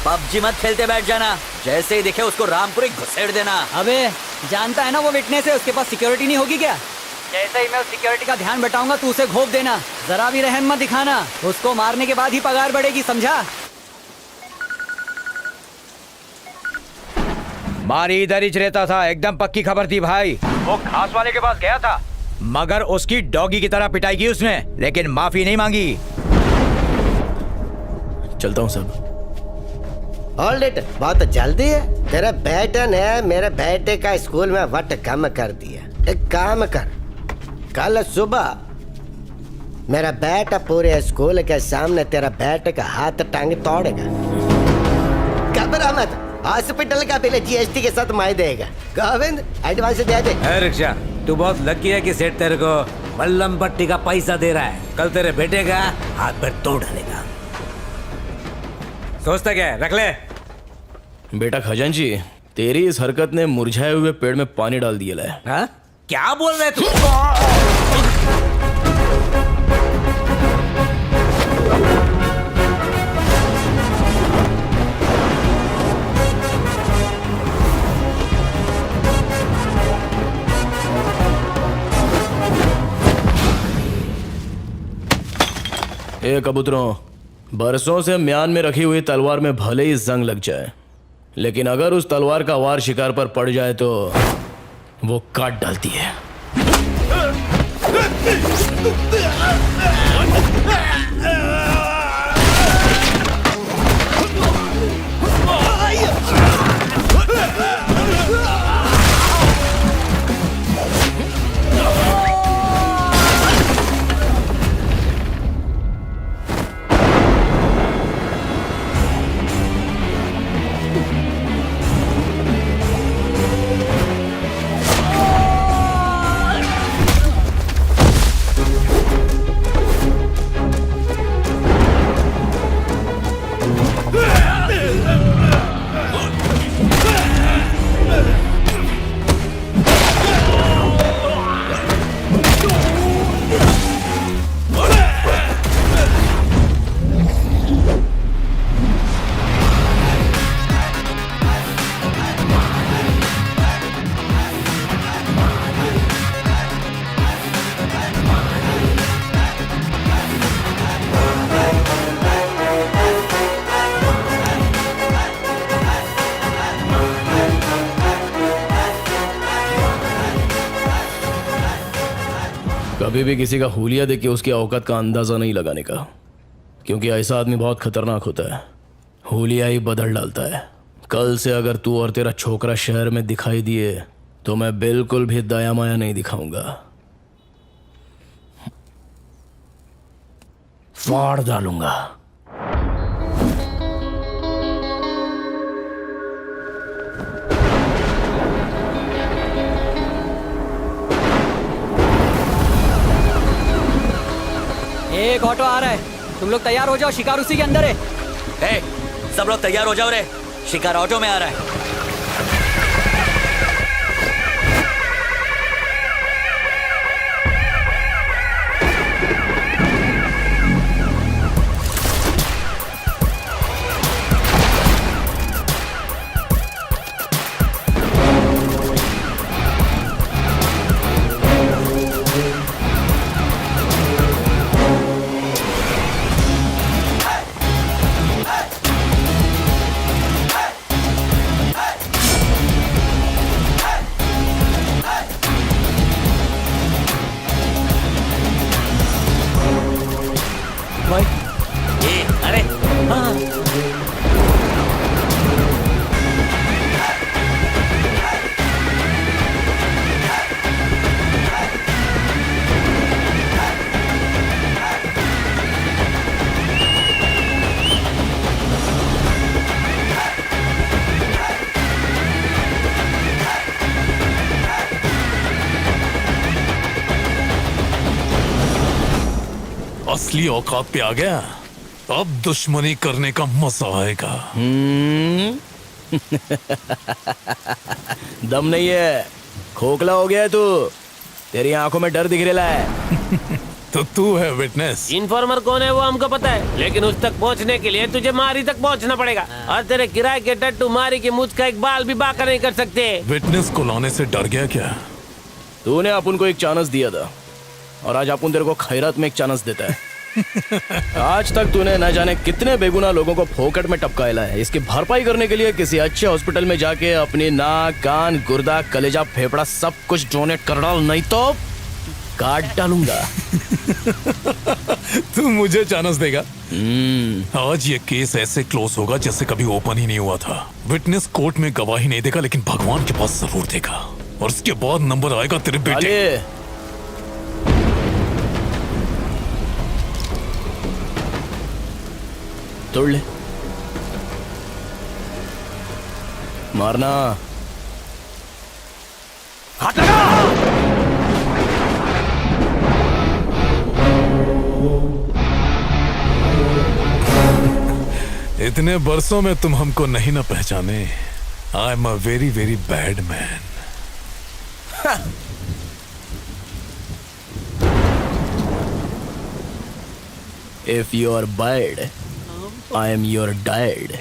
PUBG मत खेलते बैठ जाना, जैसे ही दिखे उसको रामपुरी घुसेड़ देना। अबे जानता है ना वो विटनेस है, उसके पास सिक्योरिटी नहीं होगी क्या? जैसे ही मैं उस सिक्योरिटी का ध्यान बटाऊंगा तू उसे घोप देना, जरा भी रहम मत दिखाना। उसको मारने के बाद ही पगार बढ़ेगी, समझा? मारी इधर ही रहता था, एकदम पक्की खबर थी भाई। वो घास वाले के पास गया था, मगर उसकी डॉगी की तरह पिटाई की उसने, लेकिन माफी नहीं मांगी। चलता हूँ सब। होल्ड इट, बहुत जल्दी है। तेरे बेटे ने मेरे बेटे का स्कूल में वट कम कर दिया। एक काम कर, कल सुबह मेरा बेटा पूरे स्कूल के सामने तेरा बेटे का हाथ टांग तोड़ेगा। घबरा मत, हॉस्पिटल का बिल जीएसटी के साथ मैं देगा। गोविंद एडवांस दे दे। रिक्शा, तू बहुत लकी है कि सेठ तेरे को मल्लम पट्टी का पैसा दे रहा है। कल तेरे बेटे का हाथ पैर तोड़ डालेगा। सोचता क्या है, रख ले। बेटा खजांची, तेरी इस हरकत ने मुरझाए हुए पेड़ में पानी डाल दिया है। हाँ? क्या बोल रहे तू? ए कबूतरों, बरसों से म्यान में रखी हुई तलवार में भले ही जंग लग जाए, लेकिन अगर उस तलवार का वार शिकार पर पड़ जाए तो वो काट डालती है। कभी भी किसी का हुलिया देख के उसकी औकात का अंदाजा नहीं लगाने का, क्योंकि ऐसा आदमी बहुत खतरनाक होता है। हुलिया ही बदल डालता है। कल से अगर तू और तेरा छोकरा शहर में दिखाई दिए तो मैं बिल्कुल भी दया माया नहीं दिखाऊंगा, फाड़ डालूंगा। एक ऑटो आ रहा है, तुम लोग तैयार हो जाओ, शिकार उसी के अंदर है। ए, सब लोग तैयार हो जाओ रे, शिकार ऑटो में आ रहा है। अरे हाँ। असली औकात पे आ गया, अब दुश्मनी करने का मजा आएगा। दम नहीं है, खोखला हो गया है तू। तेरी आंखों में डर दिख रहा है। तो तू है विटनेस। इन्फॉर्मर कौन है वो हमको पता है, लेकिन उस तक पहुंचने के लिए तुझे मारी तक पहुंचना पड़ेगा। और तेरे किराए के टट्टू मारी की मुझ का एक बाल भी बाका नहीं कर सकते। विटनेस को लाने से डर गया क्या? तूने अपन को एक चांस दिया था और आज अपन तेरे को खैरात में एक चांस देता है। आज तक तूने न जाने कितने बेगुनाह लोगों को फोकट में टपकाया है। इसकी भरपाई करने के लिए किसी अच्छे हॉस्पिटल में जाके अपनी नाक, कान, गुर्दा, कलेजा, फेफड़ा सब कुछ डोनेट कर डाल, नहीं तो काट डालूंगा। तू मुझे चांस देगा? आज ये केस ऐसे क्लोज होगा जैसे कभी ओपन ही नहीं हुआ था। विटनेस कोर्ट में गवाही नहीं देगा, लेकिन भगवान के पास जरूर देगा, और उसके बाद नंबर आएगा तेरे बेटे। तोड़ ले, मारना। हाथ लगा। इतने बरसों में तुम हमको नहीं ना पहचाने। I am a very very bad man. If you are bad, I am your dad.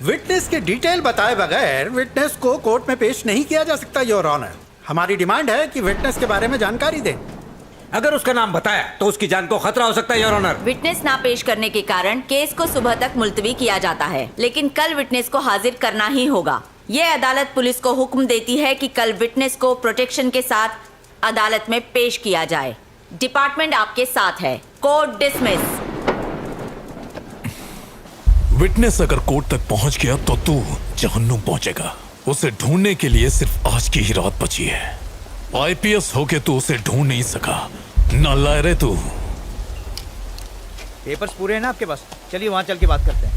Witness के डिटेल बताए बगैर विटनेस को कोर्ट में पेश नहीं किया जा सकता योर ऑनर। हमारी डिमांड है कि विटनेस के बारे में जानकारी दें। अगर उसका नाम बताया तो उसकी जान को खतरा हो सकता है योर ऑनर। विटनेस ना पेश करने के कारण केस को सुबह तक मुलतवी किया जाता है, लेकिन कल विटनेस को हाजिर करना ही होगा। ये अदालत पुलिस को हुक्म देती है कि कल विटनेस को प्रोटेक्शन के साथ अदालत में पेश किया जाए। डिपार्टमेंट आपके साथ है। Court dismiss. विटनेस अगर कोर्ट तक पहुंच गया तो तू जहन्नुम पहुंचेगा। उसे ढूंढने के लिए सिर्फ आज की ही रात बची है। आईपीएस होके तू उसे ढूंढ नहीं सका, नालायक तू। पेपर्स पूरे हैं ना आपके पास? चलिए वहां चल के बात करते हैं।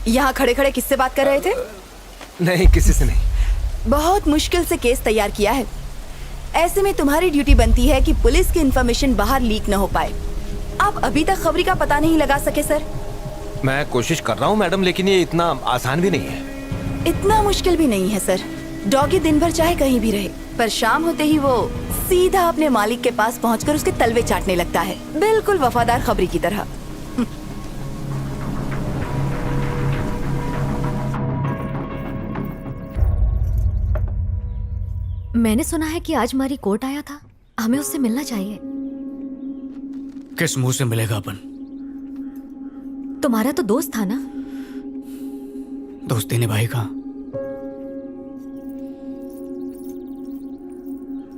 यहाँ खड़े खड़े किससे बात कर रहे थे? नहीं, किसी से नहीं। बहुत मुश्किल से केस तैयार किया है। ऐसे में तुम्हारी ड्यूटी बनती है कि पुलिस की इंफॉर्मेशन बाहर लीक न हो पाए। आप अभी तक खबरी का पता नहीं लगा सके सर? मैं कोशिश कर रहा हूँ मैडम, लेकिन ये इतना आसान भी नहीं है। इतना मुश्किल भी नहीं है सर। डॉगी दिन भर चाहे कहीं भी रहे, पर शाम होते ही वो सीधा अपने मालिक के पास पहुंचकर उसके तलवे चाटने लगता है, बिल्कुल वफादार खबरी की तरह। मैंने सुना है कि आज हमारी कोर्ट आया था, हमें उससे मिलना चाहिए। किस मुंह से मिलेगा अपन? तुम्हारा तो दोस्त था ना? दोस्ती निभाई कहाँ?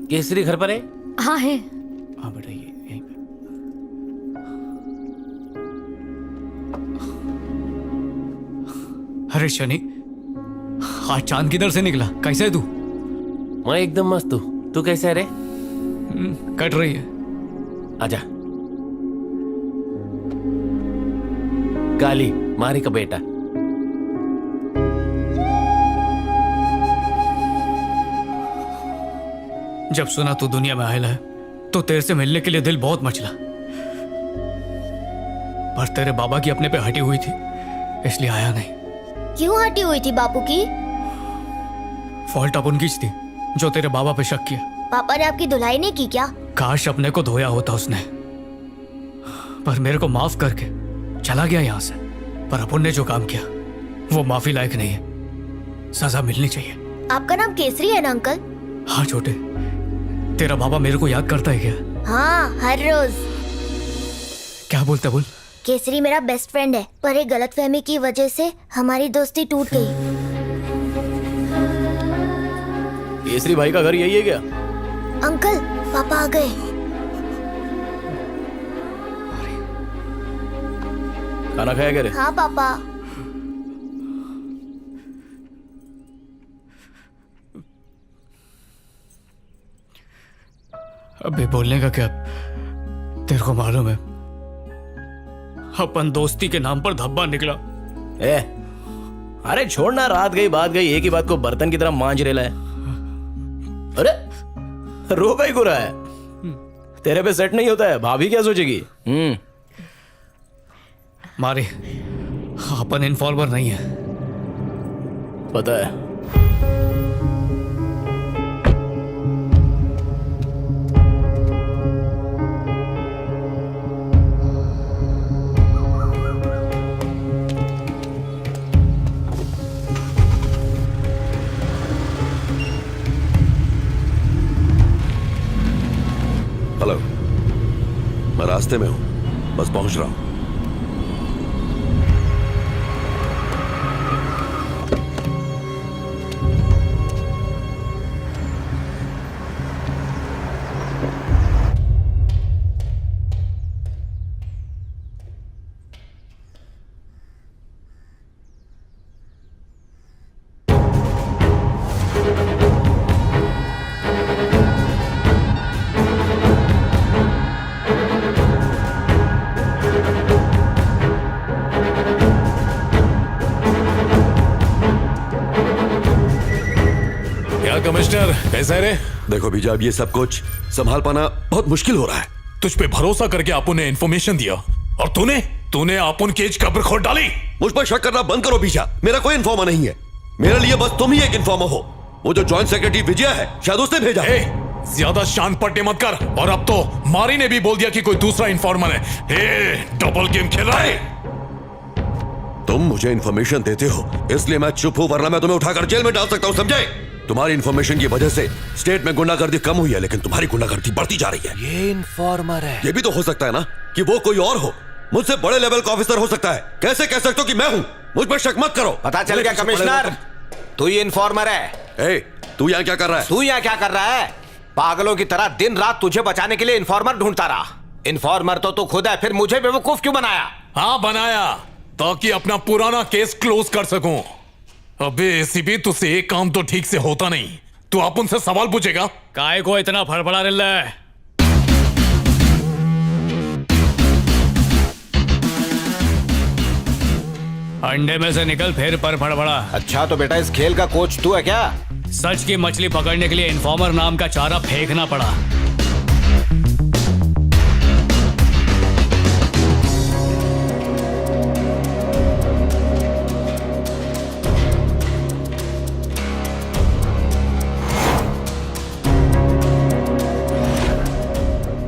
केसरी घर पर है? हाँ है। हाँ बेटा, ये यहीं पे। अरे शनि, आज चांद किधर से निकला? कैसे है तू? मैं एकदम मस्त हूँ। तू कैसे है रे? कट रही है। आजा। काली मारी का बेटा। जब सुना तू दुनिया में आयल है तो तेरे से मिलने के लिए दिल बहुत मचला, पर तेरे बाबा की अपने पे हटी हुई थी इसलिए आया नहीं। क्यों हटी हुई थी बापू की? फॉल्ट अपन की थी जो तेरे बाबा पे शक किया। पापा ने आपकी धुलाई नहीं की क्या? काश अपने को धोया होता उसने, पर मेरे को माफ करके चला गया यहाँ से। पर अपन ने जो काम किया वो माफी लायक नहीं है, सजा मिलनी चाहिए। आपका नाम केसरी है ना अंकल? हाँ छोटे, तेरा बाबा मेरे को याद करता है क्या? हाँ, हर रोज। क्या बोलता बोल? केसरी मेरा बेस्ट फ्रेंड है, पर एक गलतफहमी की वजह से हमारी दोस्ती टूट गई। केसरी भाई का घर यही है क्या? अंकल, पापा आ गए। खाना खाया क्या रे? हाँ पापा। अबे बोलने का क्या? तेरे को मालूम है अपन दोस्ती के नाम पर धब्बा निकला। ए, अरे छोड़ना, रात गई बात गई, एक ही बात को बर्तन की तरह मांज रेला है। अरे रो का ही गुरा है, तेरे पे सेट नहीं होता है, भाभी क्या सोचेगी? मारी, अपन इन्फॉर्मर नहीं है। पता है। हेलो, मैं रास्ते में हूं, बस पहुंच रहा हूं। कमिश्नर कैसा है रे? देखो बीजा, अब ये सब कुछ संभाल पाना बहुत मुश्किल हो रहा है। तुझ पे भरोसा करके आपू ने इन्फॉर्मेशन दिया और तूने आपुन केज कब्र खोद डाली। मुझ पर शक करना बंद करो बीजा, मेरा कोई इन्फॉर्मर नहीं है। मेरे लिए बस तुम ही एक इन्फॉर्मर हो। वो जो जॉइंट सेक्रेटरी विजय है, शायद उसने भेजा। ज्यादा शान पट्टे मत कर। और अब तो मारी ने भी बोल दिया कि कोई दूसरा इन्फॉर्मर है। डबल गेम खेल रहा है। तुम मुझे इन्फॉर्मेशन देते हो इसलिए मैं चुप हूं, वरना मैं तुम्हें उठाकर जेल में डाल सकता हूं, समझे? तुम्हारी इन्फॉर्मेशन की वजह से स्टेट में गुंडागर्दी कम हुई है, लेकिन तुम्हारी गुंडागर्दी बढ़ती जा रही है। ये इन्फॉर्मर है। ये भी तो हो सकता है ना कि वो कोई और हो, मुझसे बड़े लेवल का ऑफिसर हो सकता है। कैसे कह सकते हो कि मैं हूं? मुझ पर शक मत करो। पता चल गया कमिश्नर, तू ही इन्फॉर्मर है। तू यहाँ क्या कर रहा है? तू यहाँ क्या कर रहा है? पागलों की तरह दिन रात तुझे बचाने के लिए इन्फॉर्मर ढूंढता रहा। इन्फॉर्मर तो तू खुद है, फिर मुझे बेवकूफ क्यों बनाया? हाँ बनाया, ताकि अपना पुराना केस क्लोज कर सकूं। अबे एसीपी, तुझसे एक काम तो ठीक से होता नहीं। तू अपन से सवाल पूछेगा। काय को इतना फड़फड़ा रहा है? अंडे में से निकल फिर पर फड़फड़ा। अच्छा तो बेटा इस खेल का कोच तू है क्या? सच की मछली पकड़ने के लिए इन्फॉर्मर नाम का चारा फेंकना पड़ा।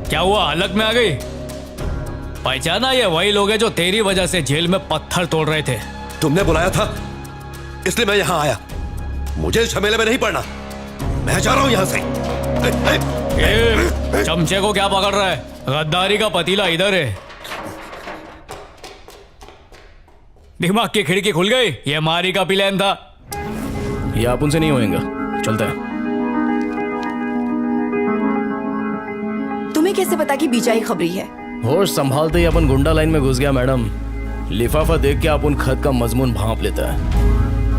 क्या हुआ, हलक में आ गई? पहचाना? ये वही लोग हैं जो तेरी वजह से जेल में पत्थर तोड़ रहे थे। तुमने बुलाया था इसलिए मैं यहाँ आया। मुझे इस झमेले में नहीं पड़ना, मैं जा रहा हूँ यहाँ से। चमचे को क्या पकड़ रहा है? गद्दारी का पतीला इधर है। दिमाग की खिड़की खुल गई। ये मारी का प्लान था। ये आप उनसे नहीं होएगा, चलता है। तुम्हें कैसे पता कि बीजा ही खबरी है? होश संभालते ही अपन गुंडा लाइन में घुस गया मैडम। लिफाफा देख के अपन खत का मजमून भांप लेता है।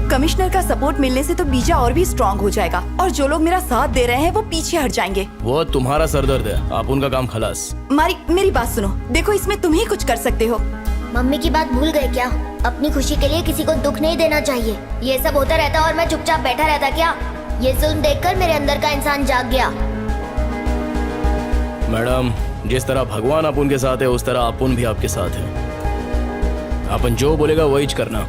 कमिश्नर का सपोर्ट मिलने से तो बीजा और भी स्ट्रांग हो जाएगा और जो लोग मेरा साथ दे रहे हैं वो पीछे हट जाएंगे। वो तुम्हारा सरदर्द है, आप उनका काम खलास। मारी, मेरी बात सुनो। देखो, इसमें तुम ही कुछ कर सकते हो। मम्मी की बात भूल गए क्या? अपनी खुशी के लिए किसी को दुख नहीं देना चाहिए। ये सब होता रहता और मैं चुपचाप बैठा रहता क्या? ये जुल्म देखकर मेरे अंदर का इंसान जाग गया। मैडम, जिस तरह भगवान अपन के साथ है उस तरह अपन भी आपके साथ है। अपन जो बोलेगा वही करना।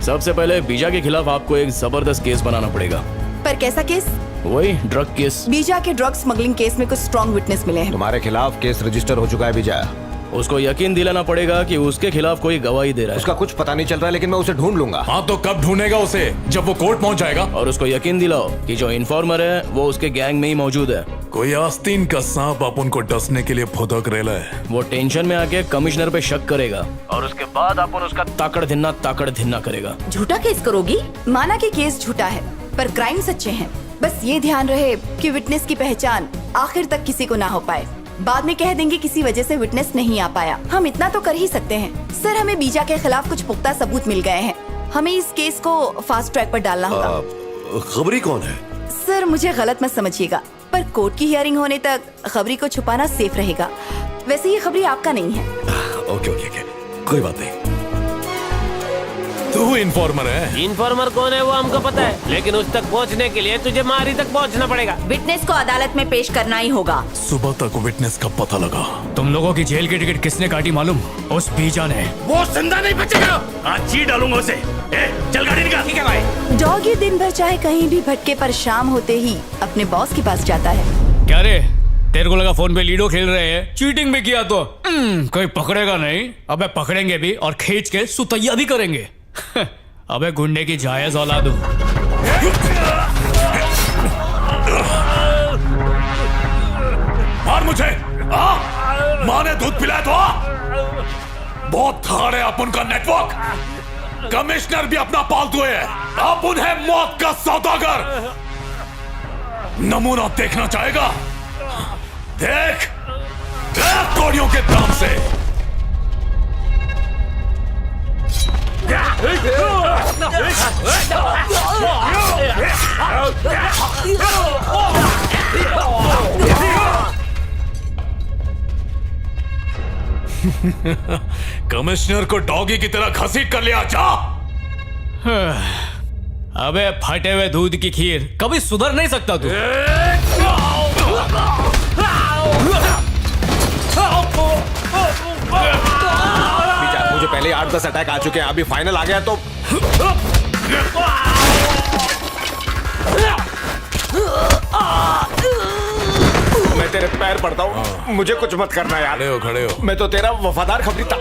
सबसे पहले बीजा के खिलाफ आपको एक जबरदस्त केस बनाना पड़ेगा। पर कैसा केस? वही ड्रग केस। बीजा के ड्रग स्मगलिंग केस में कुछ स्ट्रॉन्ग विटनेस मिले हैं। तुम्हारे खिलाफ केस रजिस्टर हो चुका है बीजा। उसको यकीन दिलाना पड़ेगा कि उसके खिलाफ कोई गवाही दे रहा है। उसका कुछ पता नहीं चल रहा है, लेकिन मैं उसे ढूंढ लूंगा। हाँ तो कब ढूंढेगा उसे? जब वो कोर्ट पहुंच जाएगा। और उसको यकीन दिलाओ कि जो इन्फॉर्मर है वो उसके गैंग में ही मौजूद है। कोई आस्तीन का सांप अपन को डसने के लिए फुदक रेला है। वो टेंशन में आके कमिश्नर पे शक करेगा और उसके बाद अपन उसका ताकड़ धिन्ना करेगा। झूठा केस करोगी? माना कि केस झूठा है पर क्राइम सच्चे हैं। बस ये ध्यान रहे कि विटनेस की पहचान आखिर तक किसी को ना हो पाए। बाद में कह देंगे किसी वजह से विटनेस नहीं आ पाया। हम इतना तो कर ही सकते हैं। सर, हमें बीजा के खिलाफ कुछ पुख्ता सबूत मिल गए हैं। हमें इस केस को फास्ट ट्रैक पर डालना होगा। खबरी कौन है? सर, मुझे गलत मत समझिएगा, पर कोर्ट की हियरिंग होने तक खबरी को छुपाना सेफ रहेगा। वैसे ये खबरी आपका नहीं है। ओके, कोई बात नहीं। तू इन्फॉर्मर है? इन्फॉर्मर कौन है वो हमको पता है, लेकिन उस तक पहुंचने के लिए तुझे मारी तक पहुंचना पड़ेगा। विटनेस को अदालत में पेश करना ही होगा। सुबह तक विटनेस का पता लगा। तुम लोगों की जेल की टिकट किसने काटी मालूम? उस बीजा ने। वो जिंदा नहीं बचेगा। आज जी डालूंगा उसे। चल गाड़ी निकाल। ठीक है भाई। डॉगी दिन भर चाहे कहीं भी भटके पर शाम होते ही अपने बॉस के पास जाता है। क्या रे, तेरे को लगा फोन पे लीडो खेल रहे हैं? चीटिंग भी किया तो कोई पकड़ेगा नहीं। अबे पकड़ेंगे भी और खींच के सुतैया भी करेंगे। अबे गुंडे की जायज औलाद हूं। मार मुझे। माँ ने दूध पिलाया तो बहुत थाड़ है अपन का नेटवर्क। कमिश्नर भी अपना पालतू है। अपन है मौत का सौदागर। नमूना देखना चाहेगा? देख कोड़ियों के दाम से। कमिश्नर को डॉगी की तरह घसीट कर लिया। जा। अबे फटे हुए दूध की खीर, कभी सुधर नहीं सकता तू। मुझे पहले 8-10 अटैक आ चुके हैं, अभी फाइनल आ गया तो मैं तेरे पैर पड़ता हूँ। मुझे कुछ मत करना यार। खड़े हो। मैं तो तेरा वफादार खबरी था।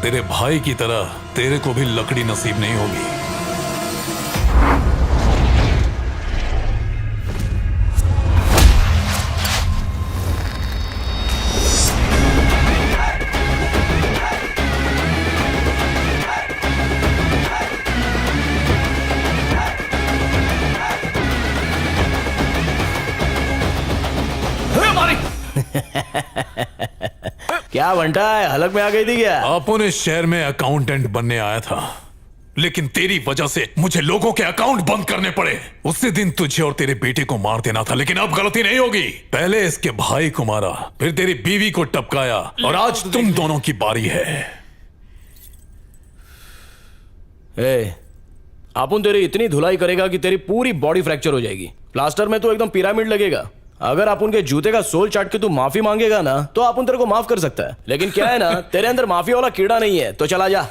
तेरे भाई की तरह तेरे को भी लकड़ी नसीब नहीं होगी। क्या बंटा है, हलक में आ गई थी क्या? अपन इस शहर में अकाउंटेंट बनने आया था, लेकिन तेरी वजह से मुझे लोगों के अकाउंट बंद करने पड़े। उसी दिन तुझे और तेरे बेटे को मार देना था, लेकिन अब गलती नहीं होगी। पहले इसके भाई को मारा, फिर तेरी बीवी को टपकाया, और आज तुम दोनों की बारी है। अपन तेरी इतनी धुलाई करेगा कि तेरी पूरी बॉडी फ्रैक्चर हो जाएगी। प्लास्टर में तो एकदम पिरामिड लगेगा। अगर अपन के जूते का सोल चाट के तू माफी मांगेगा ना, तो अपन तेरे को माफ कर सकता है। लेकिन क्या है ना, तेरे अंदर माफी वाला कीड़ा नहीं है, तो चला जा।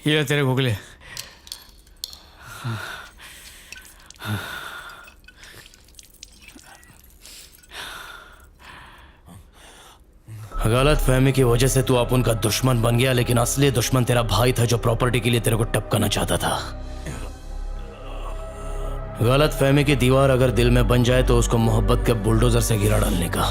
ये तेरे गुगले। गलत फहमी की वजह से तू अपन का दुश्मन बन गया, लेकिन असली दुश्मन तेरा भाई था जो प्रॉपर्टी के लिए तेरे को टपकाना चाहता था। गलत फहमी की दीवार अगर दिल में बन जाए तो उसको मोहब्बत के बुलडोजर से गिरा डालने का।